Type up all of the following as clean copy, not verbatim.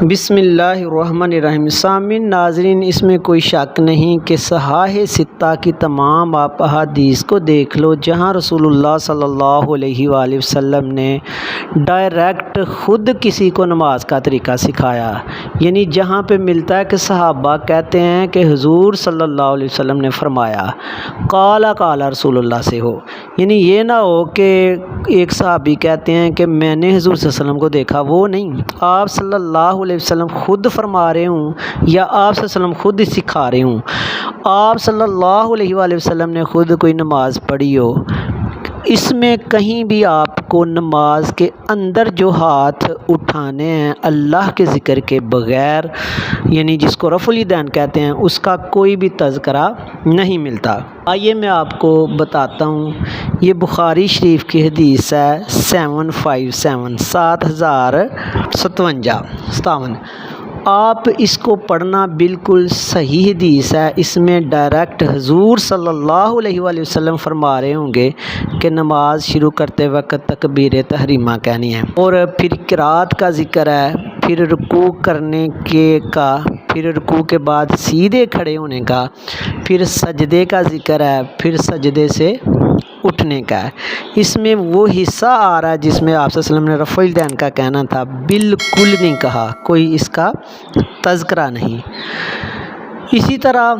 بسم اللہ الرحمن الرحیم۔ سامعین ناظرین، اس میں کوئی شک نہیں کہ صحاح ستہ کی تمام آپ احادیث کو دیکھ لو جہاں رسول اللہ صلی اللہ علیہ وآلہ وسلم نے ڈائریکٹ خود کسی کو نماز کا طریقہ سکھایا، یعنی جہاں پہ ملتا ہے کہ صحابہ کہتے ہیں کہ حضور صلی اللہ علیہ وسلم نے فرمایا، قال رسول اللہ سے ہو، یعنی یہ نہ ہو کہ ایک صحابی کہتے ہیں کہ میں نے حضور صلی اللہ علیہ وسلم کو دیکھا، وہ نہیں، آپ صلی اللہ علیہ وسلم خود فرما رہے ہوں یا آپ صلی اللہ علیہ وسلم خود سکھا رہے ہوں، آپ صلی اللہ علیہ وآلہ وسلم نے خود کوئی نماز پڑھی ہو، اس میں کہیں بھی آپ کو نماز کے اندر جو ہاتھ اٹھانے ہیں اللہ کے ذکر کے بغیر، یعنی جس کو رفع الیدین کہتے ہیں، اس کا کوئی بھی تذکرہ نہیں ملتا۔ آئیے میں آپ کو بتاتا ہوں، یہ بخاری شریف کی حدیث ہے 7057 آپ اس کو پڑھنا بالکل صحیح حدیث ہے۔ اس میں ڈائریکٹ حضور صلی اللہ علیہ وآلہ وسلم فرما رہے ہوں گے کہ نماز شروع کرتے وقت تکبیر تحریمہ کہنی ہے، اور پھر قرات کا ذکر ہے، پھر رکوع کرنے کا، پھر رکوع کے بعد سیدھے کھڑے ہونے کا، پھر سجدے کا ذکر ہے، پھر سجدے سے اٹھنے کا ہے۔ اس میں وہ حصہ آ رہا ہے جس میں آپ صلی اللہ علیہ وسلم نے رفع الیدین کا کہنا تھا، بالکل نہیں کہا، کوئی اس کا تذکرہ نہیں۔ اسی طرح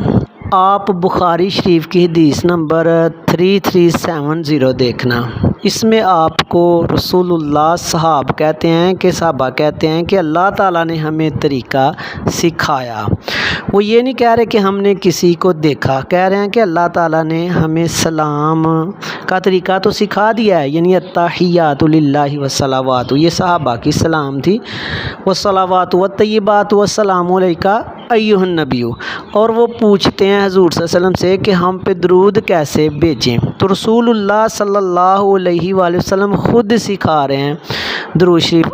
آپ بخاری شریف کی حدیث نمبر 3370 دیکھنا، اس میں آپ کو رسول اللہ صحابہ کہتے ہیں کہ اللہ تعالیٰ نے ہمیں طریقہ سکھایا۔ وہ یہ نہیں کہہ رہے کہ ہم نے کسی کو دیکھا، کہہ رہے ہیں کہ اللہ تعالیٰ نے ہمیں سلام کا طریقہ تو سکھا دیا ہے، یعنی التحیات للہ والصلوات، یہ صحابہ کی سلام تھی، والصلوات والطیبات والسلام علیکہ ایھا النبی، اور وہ پوچھتے ہیں حضور صلی اللہ علیہ وسلم سے کہ ہم پہ درود کیسے بھیجیں، تو رسول اللہ صلی اللہ علیہ وآلہ وسلم خود سکھا رہے ہیں درود شریف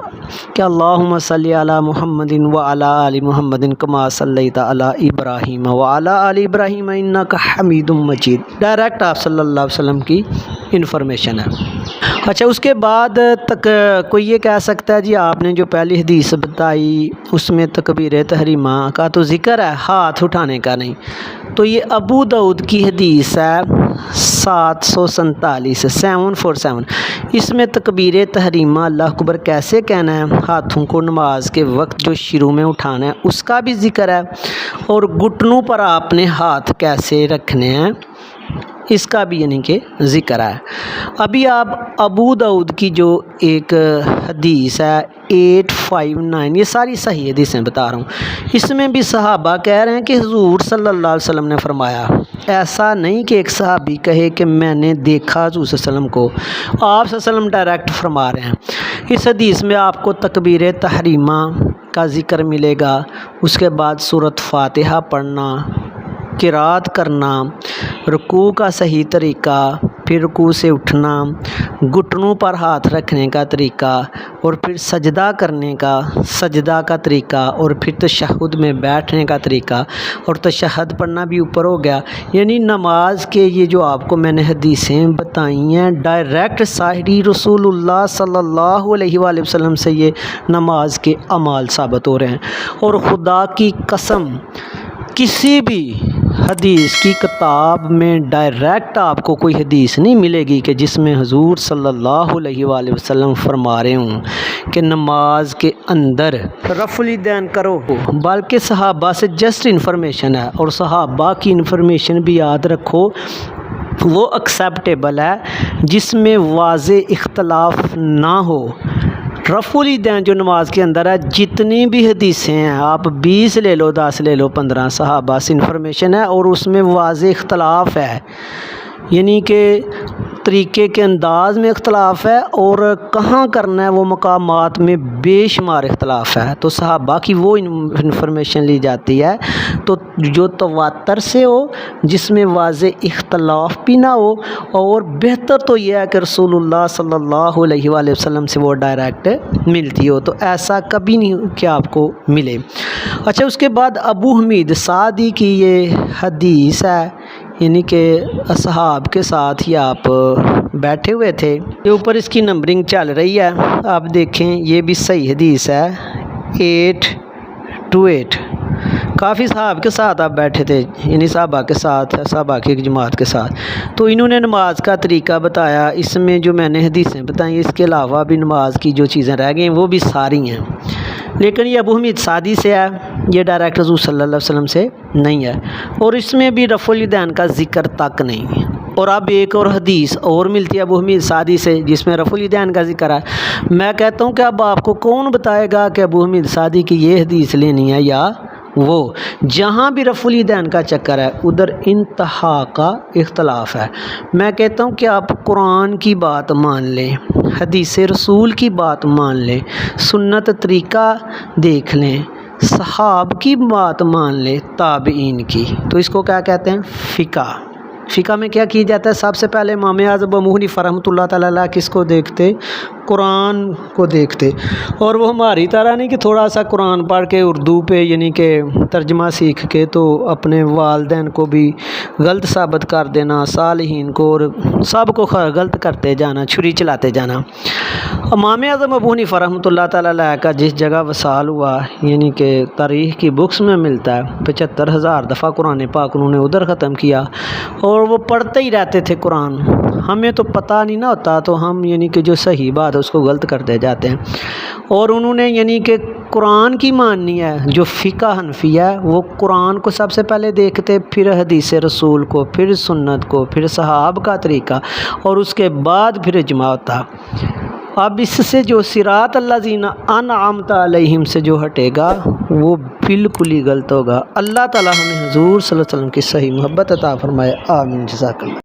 کہ اللہم صلی علی محمد وعلی آل محمد کما صلیت علی ابراہیم وعلی آل ابراہیم انک حمید مجید، ڈائریکٹ آپ صلی اللہ علیہ وسلم کی انفارمیشن ہے۔ اچھا، اس کے بعد تک کوئی یہ کہہ سکتا ہے جی آپ نے جو پہلی حدیث بتائی اس میں تکبیر تحریمہ کا تو ذکر ہے، ہاتھ اٹھانے کا نہیں، تو یہ ابو داؤد کی حدیث ہے 747 اس میں تکبیر تحریمہ اللہ اکبر کیسے کہنا ہے، ہاتھوں کو نماز کے وقت جو شروع میں اٹھانا ہے اس کا بھی ذکر ہے، اور گھٹنوں پر آپ نے ہاتھ کیسے رکھنے ہیں اس کا بھی یعنی کہ ذکر ہے۔ ابھی آپ ابو داؤد کی جو ایک حدیث ہے 859، یہ ساری صحیح حدیثیں بتا رہا ہوں، اس میں بھی صحابہ کہہ رہے ہیں کہ حضور صلی اللہ علیہ وسلم نے فرمایا، ایسا نہیں کہ ایک صحابی کہے کہ میں نے دیکھا حضور صلی اللہ علیہ وسلم کو، آپ صلی اللہ علیہ وسلم ڈائریکٹ فرما رہے ہیں۔ اس حدیث میں آپ کو تکبیر تحریمہ کا ذکر ملے گا، اس کے بعد سورۃ فاتحہ پڑھنا، قرات کرنا، رکوع کا صحیح طریقہ، پھر رکوع سے اٹھنا، گھٹنوں پر ہاتھ رکھنے کا طریقہ، اور پھر سجدہ کرنے کا، سجدہ کا طریقہ، اور پھر تشہد میں بیٹھنے کا طریقہ، اور تشہد پڑھنا بھی اوپر ہو گیا، یعنی نماز کے یہ جو آپ کو میں نے حدیثیں بتائی ہیں ڈائریکٹ صحیح رسول اللہ صلی اللہ علیہ وآلہ وسلم سے یہ نماز کے اعمال ثابت ہو رہے ہیں، اور خدا کی قسم کسی بھی حدیث کی کتاب میں ڈائریکٹ آپ کو کوئی حدیث نہیں ملے گی کہ جس میں حضور صلی اللہ علیہ وآلہ وسلم فرما رہے ہوں کہ نماز کے اندر رفع الیدین کرو، بلکہ صحابہ سے جسٹ انفارمیشن ہے، اور صحابہ کی انفارمیشن بھی یاد رکھو وہ ایکسیپٹیبل ہے جس میں واضح اختلاف نہ ہو۔ رفع الیدین جو نماز کے اندر ہے، جتنی بھی حدیثیں ہیں آپ 20 لے لو، 10 لے لو، 15 صحابہ سے انفارمیشن ہے، اور اس میں واضح اختلاف ہے، یعنی کہ طریقے کے انداز میں اختلاف ہے، اور کہاں کرنا ہے وہ مقامات میں بے شمار اختلاف ہے، تو صحابہ کی وہ انفارمیشن لی جاتی ہے، تو جو تواتر سے ہو، جس میں واضح اختلاف بھی نہ ہو، اور بہتر تو یہ ہے کہ رسول اللہ صلی اللہ علیہ وآلہ وسلم سے وہ ڈائریکٹ ملتی ہو، تو ایسا کبھی نہیں کہ آپ کو ملے۔ اچھا، اس کے بعد ابو حمید سعدی کی یہ حدیث ہے، یعنی کہ اصحاب کے ساتھ ہی آپ بیٹھے ہوئے تھے، یہ اوپر اس کی نمبرنگ چل رہی ہے، آپ دیکھیں یہ بھی صحیح حدیث ہے to 8 کافی صحابہ کے ساتھ آپ بیٹھے تھے، یعنی صحابہ کے ساتھ، صحابہ کی ایک جماعت کے ساتھ، تو انہوں نے نماز کا طریقہ بتایا۔ اس میں جو میں نے حدیثیں بتائیں، اس کے علاوہ بھی نماز کی جو چیزیں رہ گئی ہیں وہ بھی ساری ہیں، لیکن یہ ابو حمید سعدی سے ہے، یہ ڈائریکٹ حضور صلی اللہ علیہ وسلم سے نہیں ہے، اور اس میں بھی رفع الیدین کا ذکر تک نہیں۔ اور اب ایک اور حدیث اور ملتی ہے ابو حمید سعدی سے جس میں رفع الیدین کا ذکر ہے۔ میں کہتا ہوں کہ اب آپ کو کون بتائے گا کہ ابو حمید سعدی کی یہ حدیث لینی ہے یا وہ؟ جہاں بھی رفع الیدین کا چکر ہے ادھر انتہا کا اختلاف ہے۔ میں کہتا ہوں کہ آپ قرآن کی بات مان لیں، حدیث رسول کی بات مان لیں، سنت طریقہ دیکھ لیں، صحاب کی بات مان لیں، تابعین کی، تو اس کو کیا کہتے ہیں؟ فقہ۔ فقہ میں کیا کی جاتا ہے؟ سب سے پہلے امام اعظم ابو حنیفہ رحمۃ اللہ تعالیٰ علیہ کس کو دیکھتے؟ قرآن کو دیکھتے، اور وہ ہماری طرح نہیں کہ تھوڑا سا قرآن پڑھ کے اردو پہ یعنی کہ ترجمہ سیکھ کے تو اپنے والدین کو بھی غلط ثابت کر دینا، صالحین کو اور سب کو غلط کرتے جانا، چھری چلاتے جانا۔ امام اعظم ابو حنیفہ رحمۃ اللہ تعالیٰ علیہ کا جس جگہ وصال ہوا، یعنی کہ تاریخ کی بکس میں ملتا ہے 75,000 دفعہ قرآن پاک انہوں نے ادھر ختم کیا، اور وہ پڑھتے ہی رہتے تھے قرآن۔ ہمیں تو پتہ نہیں نہ ہوتا تو ہم یعنی کہ جو صحیح بات ہے اس کو غلط کرتے جاتے ہیں، اور انہوں نے یعنی کہ قرآن کی ماننی ہے۔ جو فقہ حنفی ہے وہ قرآن کو سب سے پہلے دیکھتے، پھر حدیث رسول کو، پھر سنت کو، پھر صحاب کا طریقہ، اور اس کے بعد پھر اجماع ہوتا۔ اب اس سے جو صراط الذین انعمت علیہم سے جو ہٹے گا وہ بالکل ہی غلط ہوگا۔ اللہ تعالی ہمیں حضور صلی اللہ علیہ وسلم کی صحیح محبت عطا فرمائے، آمین، جزاک اللہ۔